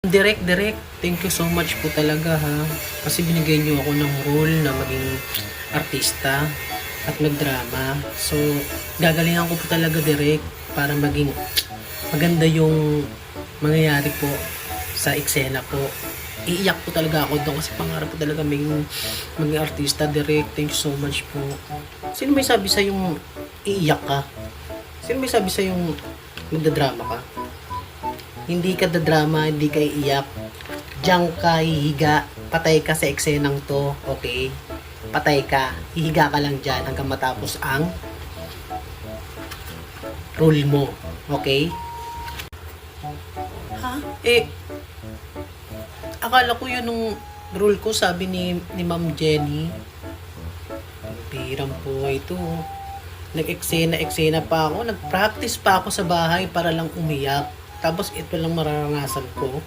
Direct, thank you so much po talaga ha. Kasi binigay niyo ako ng role na maging artista at magdrama. So, gagalingan ko po talaga direct para maging maganda yung mangyayari po sa eksena po. Iiyak po talaga ako doon kasi pangarap po talaga maging artista direct. Thank you so much po. Sino may sabi sa yung iiyak ka? Sino may sabi sa yung magdadrama ka? Hindi ka dadrama, hindi ka iiyak. Diyan ka hihiga, patay ka sa eksenang to, okay? Patay ka, hihiga ka lang dyan hanggang matapos ang role mo, okay? Ha? Akala ko yun nung role ko, sabi ni Ma'am Jenny. Pirang po ito. Nag-eksena pa ako, nag-practice pa ako sa bahay para lang umiyak. Tapos ito lang mararanasan ko.